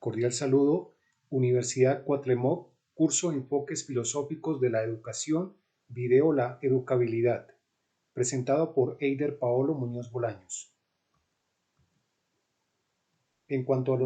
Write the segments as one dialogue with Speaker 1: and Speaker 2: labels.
Speaker 1: Cordial saludo, Universidad Cuatremoc, curso Enfoques Filosóficos de la Educación, video La Educabilidad, presentado por Eider Paolo Muñoz Bolaños. En cuanto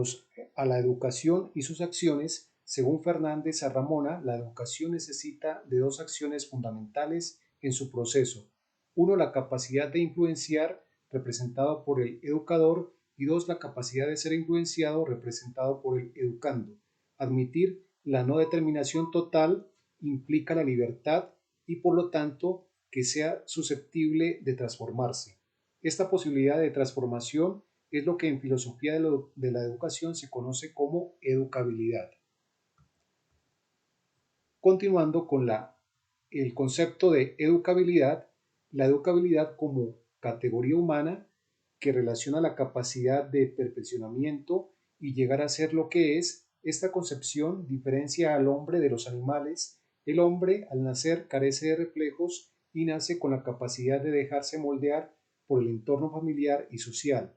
Speaker 1: a la educación y sus acciones, según Fernández a Ramona, la educación necesita de dos acciones fundamentales en su proceso. Uno, la capacidad de influenciar, representado por el educador, y dos, la capacidad de ser influenciado, representado por el educando. Admitir la no determinación total implica la libertad y por lo tanto que sea susceptible de transformarse. Esta posibilidad de transformación es lo que en filosofía de la educación se conoce como educabilidad. Continuando con el concepto de educabilidad, la educabilidad como categoría humana que relaciona la capacidad de perfeccionamiento y llegar a ser lo que es, esta concepción diferencia al hombre de los animales. El hombre al nacer carece de reflejos y nace con la capacidad de dejarse moldear por el entorno familiar y social.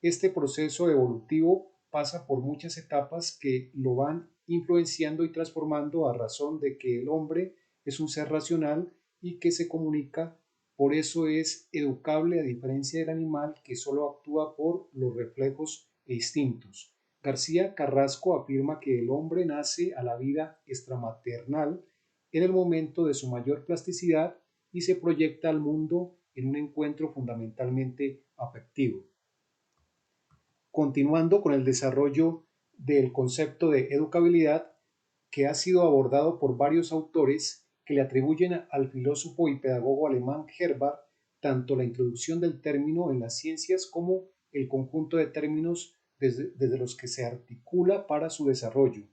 Speaker 1: Este proceso evolutivo pasa por muchas etapas que lo van influenciando y transformando a razón de que el hombre es un ser racional y que se comunica, por eso es educable a diferencia del animal que solo actúa por los reflejos e instintos. García Carrasco afirma que el hombre nace a la vida extramaternal en el momento de su mayor plasticidad y se proyecta al mundo en un encuentro fundamentalmente afectivo. Continuando con el desarrollo del concepto de educabilidad, que ha sido abordado por varios autores que le atribuyen al filósofo y pedagogo alemán Herbart tanto la introducción del término en las ciencias como el conjunto de términos desde los que se articula para su desarrollo.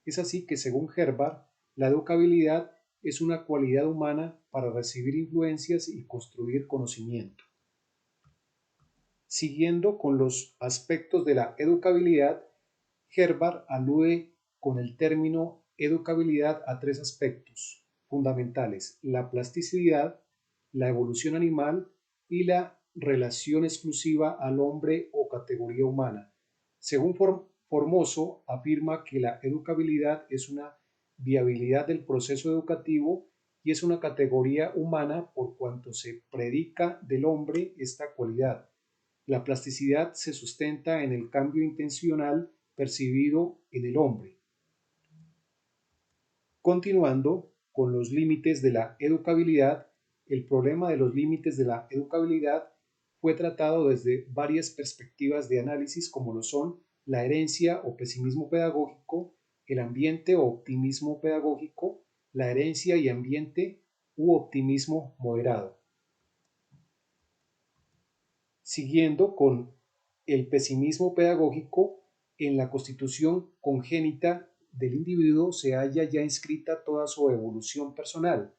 Speaker 1: Es así que, según Herbart, la educabilidad es una cualidad humana para recibir influencias y construir conocimiento. Siguiendo con los aspectos de la educabilidad, Herbart alude con el término educabilidad a tres aspectos fundamentales: la plasticidad, la evolución animal y la relación exclusiva al hombre o categoría humana. Según Formoso, afirma que la educabilidad es una viabilidad del proceso educativo y es una categoría humana por cuanto se predica del hombre esta cualidad. La plasticidad se sustenta en el cambio intencional percibido en el hombre. Continuando con los límites de la educabilidad, el problema de los límites de la educabilidad fue tratado desde varias perspectivas de análisis como lo son la herencia o pesimismo pedagógico, el ambiente o optimismo pedagógico, la herencia y ambiente u optimismo moderado. Siguiendo con el pesimismo pedagógico, en la constitución congénita del individuo se halla ya inscrita toda su evolución personal.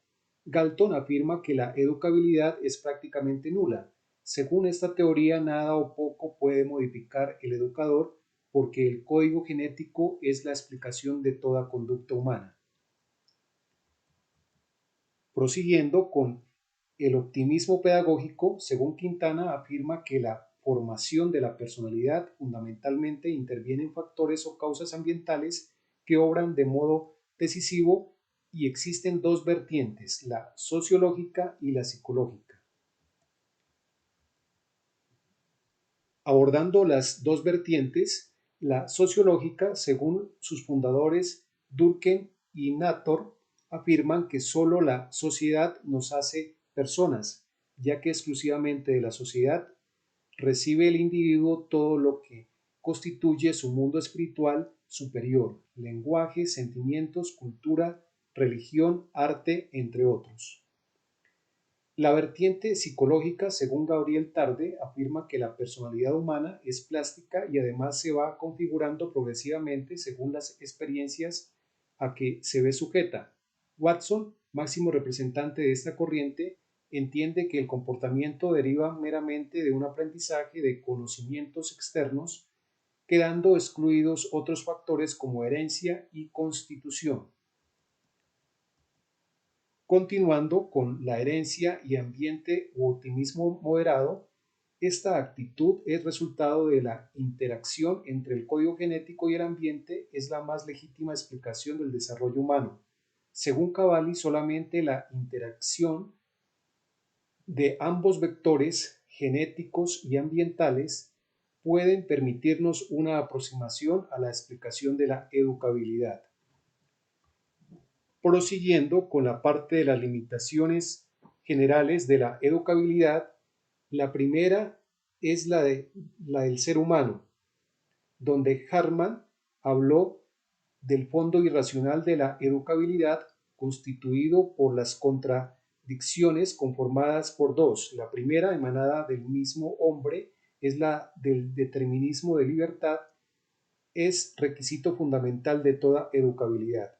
Speaker 1: Galton afirma que la educabilidad es prácticamente nula. Según esta teoría, nada o poco puede modificar el educador porque el código genético es la explicación de toda conducta humana. Prosiguiendo con el optimismo pedagógico, según Quintana, afirma que la formación de la personalidad fundamentalmente interviene en factores o causas ambientales que obran de modo decisivo y existen dos vertientes, la sociológica y la psicológica. Abordando las dos vertientes, la sociológica, según sus fundadores Durkheim y Nator, afirman que solo la sociedad nos hace personas, ya que exclusivamente de la sociedad recibe el individuo todo lo que constituye su mundo espiritual superior: lenguaje, sentimientos, cultura, religión, arte, entre otros. La vertiente psicológica, según Gabriel Tarde, afirma que la personalidad humana es plástica y además se va configurando progresivamente según las experiencias a que se ve sujeta. Watson, máximo representante de esta corriente, entiende que el comportamiento deriva meramente de un aprendizaje de conocimientos externos, quedando excluidos otros factores como herencia y constitución. Continuando con la herencia y ambiente u optimismo moderado, Esta actitud es resultado de la interacción entre el código genético y el ambiente, es la más legítima explicación del desarrollo humano. Según Cavalli, solamente la interacción de ambos vectores genéticos y ambientales pueden permitirnos una aproximación a la explicación de la educabilidad. Prosiguiendo con la parte de las limitaciones generales de la educabilidad, la primera es la del ser humano, donde Hartman habló del fondo irracional de la educabilidad constituido por las contradicciones conformadas por dos. La primera, emanada del mismo hombre, es la del determinismo de libertad, es requisito fundamental de toda educabilidad.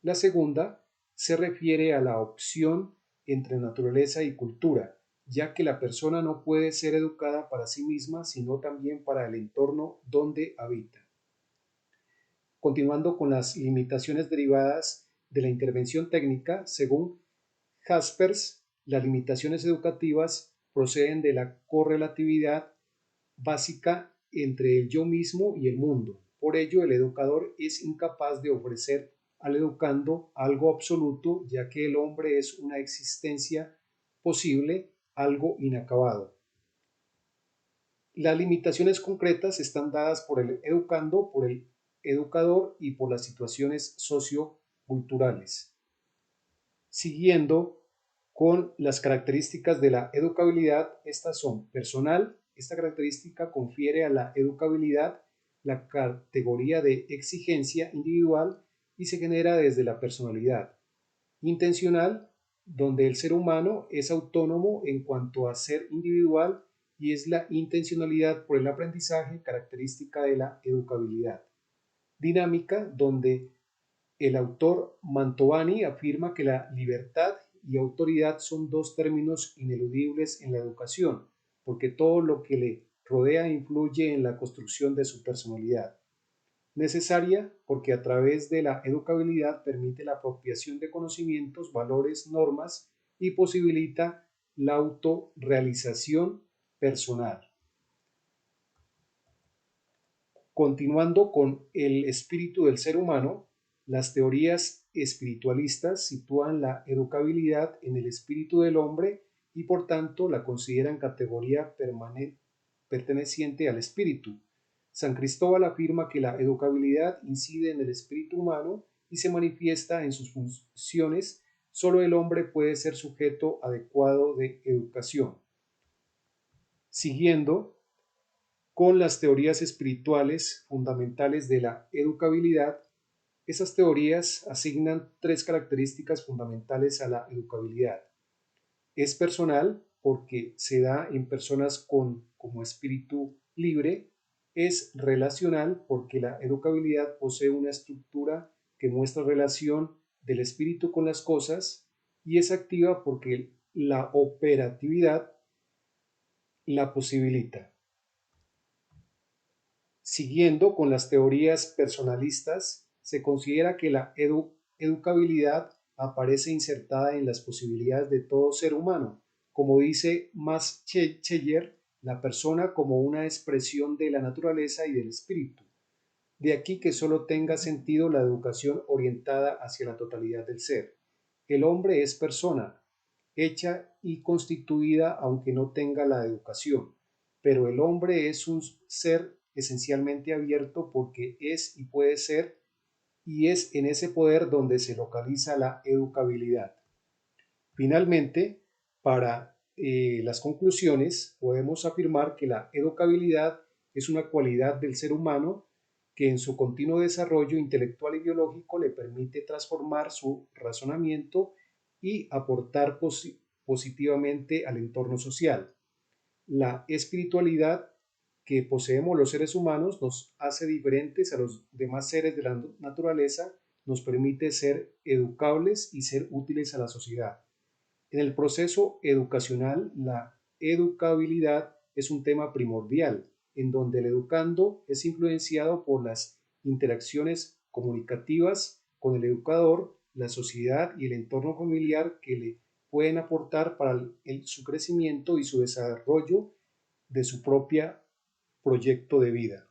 Speaker 1: La segunda se refiere a la opción entre naturaleza y cultura, ya que la persona no puede ser educada para sí misma, sino también para el entorno donde habita. Continuando con las limitaciones derivadas de la intervención técnica, según Jaspers, las limitaciones educativas proceden de la correlatividad básica entre el yo mismo y el mundo. Por ello, el educador es incapaz de ofrecer al educando algo absoluto, ya que el hombre es una existencia posible, algo inacabado. Las limitaciones concretas están dadas por el educando, por el educador y por las situaciones socioculturales. Siguiendo con las características de la educabilidad, estas son personal. Esta característica confiere a la educabilidad la categoría de exigencia individual y se genera desde la personalidad. Intencional, donde el ser humano es autónomo en cuanto a ser individual y es la intencionalidad por el aprendizaje característica de la educabilidad. Dinámica, donde el autor Mantovani afirma que la libertad y autoridad son dos términos ineludibles en la educación, porque todo lo que le rodea influye en la construcción de su personalidad. Necesaria porque a través de la educabilidad permite la apropiación de conocimientos, valores, normas y posibilita la autorrealización personal. Continuando con el espíritu del ser humano, las teorías espiritualistas sitúan la educabilidad en el espíritu del hombre y por tanto la consideran categoría perteneciente al espíritu. San Cristóbal afirma que la educabilidad incide en el espíritu humano y se manifiesta en sus funciones. Solo el hombre puede ser sujeto adecuado de educación. Siguiendo con las teorías espirituales fundamentales de la educabilidad, esas teorías asignan tres características fundamentales a la educabilidad. Es personal porque se da en personas como espíritu libre. Es relacional porque la educabilidad posee una estructura que muestra relación del espíritu con las cosas y es activa porque la operatividad la posibilita. Siguiendo con las teorías personalistas, se considera que la educabilidad aparece insertada en las posibilidades de todo ser humano. Como dice Max Scheler, la persona como una expresión de la naturaleza y del espíritu. De aquí que solo tenga sentido la educación orientada hacia la totalidad del ser. El hombre es persona, hecha y constituida aunque no tenga la educación, pero el hombre es un ser esencialmente abierto porque es y puede ser, y es en ese poder donde se localiza la educabilidad. Finalmente, para las conclusiones, podemos afirmar que la educabilidad es una cualidad del ser humano que en su continuo desarrollo intelectual y biológico le permite transformar su razonamiento y aportar positivamente al entorno social. La espiritualidad que poseemos los seres humanos nos hace diferentes a los demás seres de la naturaleza, nos permite ser educables y ser útiles a la sociedad. En el proceso educacional, la educabilidad es un tema primordial, en donde el educando es influenciado por las interacciones comunicativas con el educador, la sociedad y el entorno familiar que le pueden aportar para su crecimiento y su desarrollo de su propio proyecto de vida.